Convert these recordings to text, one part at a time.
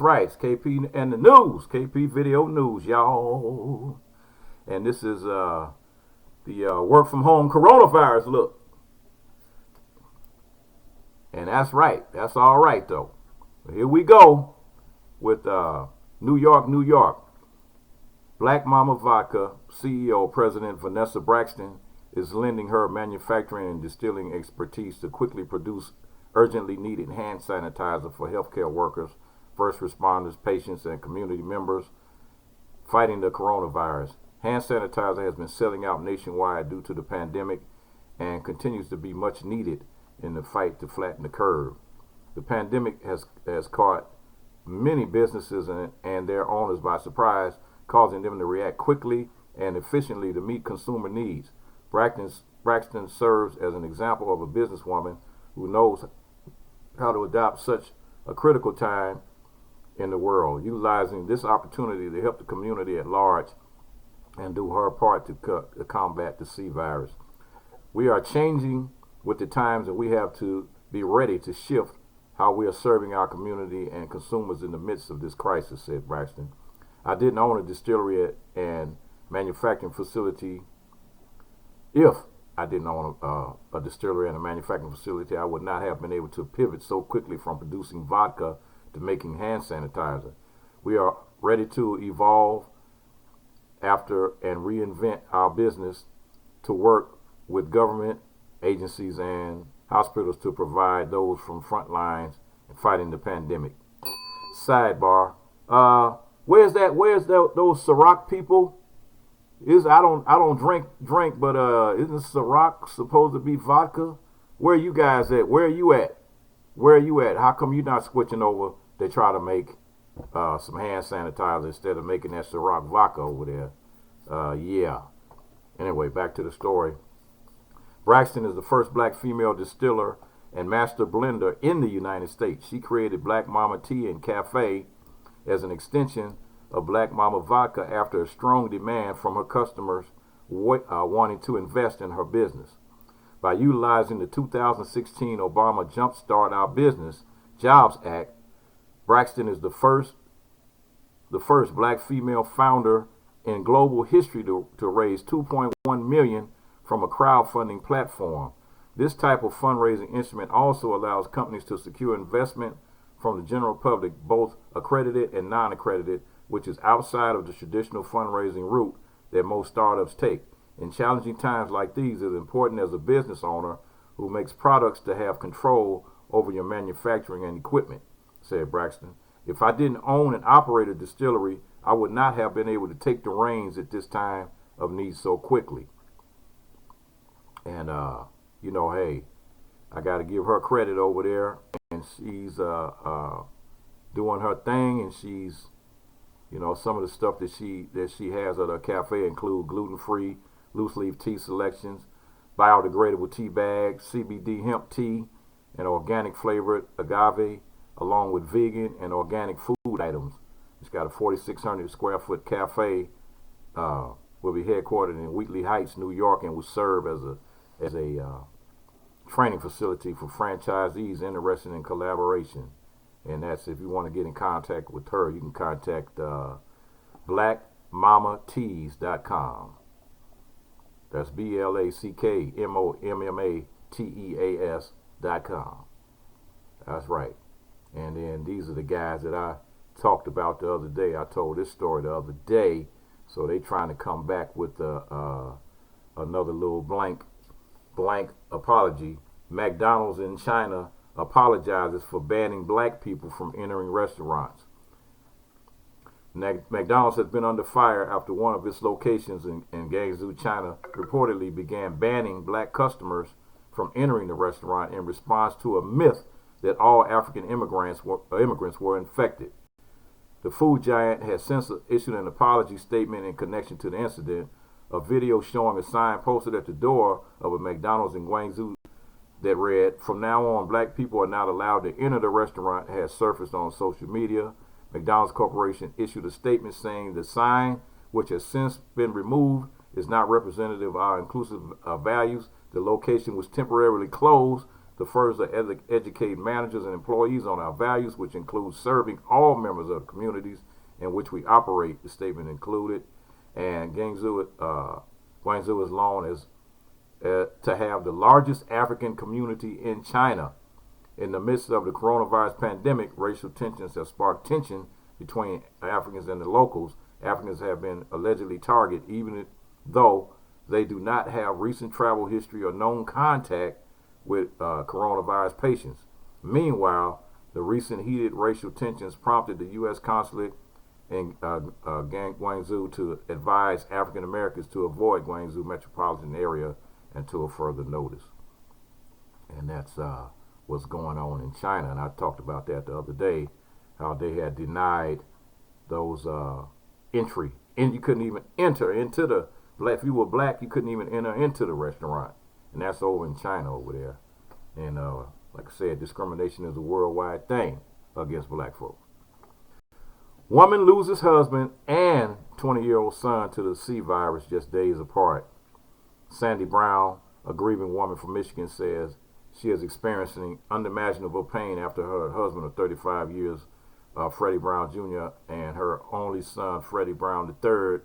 right. It's KP and the news. KP Video News, y'all. And this is the work from home coronavirus look. And that's right. That's all right, though. Here we go with New York, New York. Black Mama Vodka CEO President Vanessa Braxton is lending her manufacturing and distilling expertise to quickly produce urgently needed hand sanitizer for healthcare workers, first responders, patients, and community members fighting the coronavirus. Hand sanitizer has been selling out nationwide due to the pandemic and continues to be much needed in the fight to flatten the curve. The pandemic has caught many businesses and their owners by surprise, causing them to react quickly and efficiently to meet consumer needs. Braxton serves as an example of a businesswoman who knows how to adapt such a critical time in the world, utilizing this opportunity to help the community at large and do her part to combat the C virus. We are changing with the times, and we have to be ready to shift how we are serving our community and consumers in the midst of this crisis, said Braxton. I didn't own a distillery and manufacturing facility. If I didn't own a distillery and a manufacturing facility, I would not have been able to pivot so quickly from producing vodka to making hand sanitizer. We are ready to evolve after and reinvent our business to work with government agencies and hospitals to provide those from front lines in fighting the pandemic. Sidebar. Where's those Ciroc people? I don't drink, but isn't Ciroc supposed to be vodka? Where are you guys at? Where are you at? Where are you at? How come you're not switching over to try to make some hand sanitizer instead of making that Ciroc vodka over there? Yeah. Anyway, back to the story. Braxton is the first black female distiller and master blender in the United States. She created Black Mama Tea and Cafe as an extension of Black Mama Vodka after a strong demand from her customers wanting to invest in her business. By utilizing the 2016 Obama Jumpstart Our Business Jobs Act, Braxton is the first black female founder in global history to raise $2.1 million from a crowdfunding platform. This type of fundraising instrument also allows companies to secure investment from the general public, both accredited and non-accredited, which is outside of the traditional fundraising route that most startups take. In challenging times like these, it is important as a business owner who makes products to have control over your manufacturing and equipment, said Braxton. If I didn't own and operate a distillery, I would not have been able to take the reins at this time of need so quickly. And, hey, I got to give her credit over there. And she's doing her thing. And she's, some of the stuff that she has at her cafe include gluten-free, loose-leaf tea selections, biodegradable tea bags, CBD hemp tea, and organic flavored agave, along with vegan and organic food items. It's got a 4,600 square foot cafe. Will be headquartered in Wheatley Heights, New York, and will serve as a training facility for franchisees interested in collaboration. And that's, if you want to get in contact with her, you can contact blackmamateas.com. That's BlackMammateas.com. That's right. And then these are the guys that I talked about the other day. I told this story the other day. So they trying to come back with another little blank apology. McDonald's in China apologizes for banning black people from entering restaurants. McDonald's has been under fire after one of its locations in Guangzhou, China, reportedly began banning black customers from entering the restaurant in response to a myth that all African immigrants were infected. The food giant has since issued an apology statement in connection to the incident. A video showing a sign posted at the door of a McDonald's in Guangzhou that read, "From now on, black people are not allowed to enter the restaurant," has surfaced on social media. McDonald's Corporation issued a statement saying the sign, which has since been removed, is not representative of our inclusive values. The location was temporarily closed to further educate managers and employees on our values, which include serving all members of the communities in which we operate, the statement included. And Guangzhou is known as to have the largest African community in China. In the midst of the coronavirus pandemic, racial tensions have sparked tension between Africans and the locals. Africans have been allegedly targeted, even though they do not have recent travel history or known contact with coronavirus patients. Meanwhile, the recent heated racial tensions prompted the U.S. consulate in Guangzhou to advise African Americans to avoid Guangzhou metropolitan area until further notice. And that's what's going on in China. And I talked about that the other day, how they had denied those entry. And you couldn't even enter into the black. If you were black, you couldn't even enter into the restaurant. And that's over in China over there. And like I said, discrimination is a worldwide thing against black folks. Woman loses husband and 20-year-old son to the C virus just days apart. Sandy Brown, a grieving woman from Michigan, says she is experiencing unimaginable pain after her husband of 35 years, Freddie Brown Jr., and her only son, Freddie Brown III,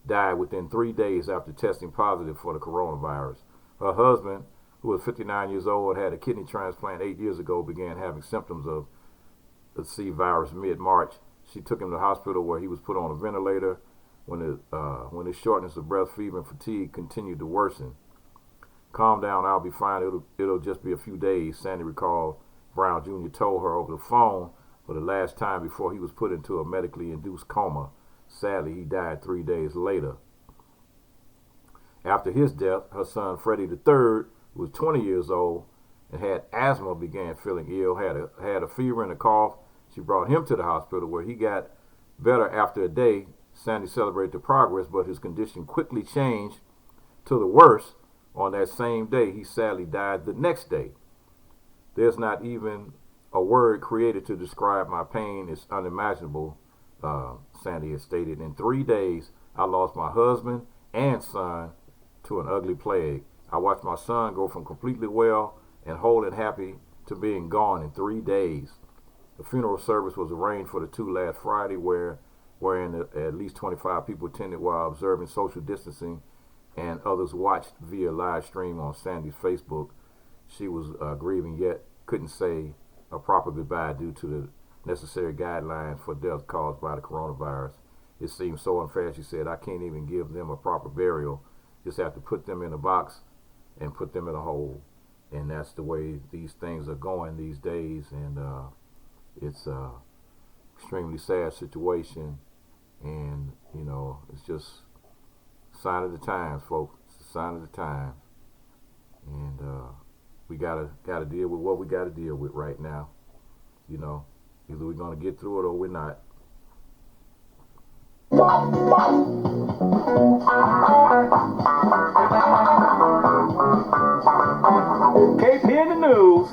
died within 3 days after testing positive for the coronavirus. Her husband, who was 59 years old, had a kidney transplant 8 years ago, began having symptoms of the C virus mid-March. She took him to the hospital where he was put on a ventilator when his shortness of breath, fever, and fatigue continued to worsen. Calm down, I'll be fine. It'll just be a few days, Sandy recalled Brown Jr. told her over the phone for the last time before he was put into a medically induced coma. Sadly, he died 3 days later. After his death, her son Freddie III, who was 20 years old and had asthma, began feeling ill, had a fever and a cough. She brought him to the hospital where he got better after a day. Sandy celebrated the progress, but his condition quickly changed to the worse. On that same day, he sadly died the next day. There's not even a word created to describe my pain. It's unimaginable, Sandy has stated. In 3 days, I lost my husband and son to an ugly plague. I watched my son go from completely well and whole and happy to being gone in 3 days. The funeral service was arranged for the two last Friday, wherein at least 25 people attended while observing social distancing, and others watched via live stream on Sandy's Facebook. She was grieving, yet couldn't say a proper goodbye due to the necessary guidelines for death caused by the coronavirus. It seems so unfair, she said. I can't even give them a proper burial. Just have to put them in a box and put them in a hole. And that's the way these things are going these days. And it's a extremely sad situation. And, you know, it's just a sign of the times, folks. It's a sign of the times. And we gotta deal with what we gotta deal with right now. You know, either we're gonna get through it or we're not. KP in the news.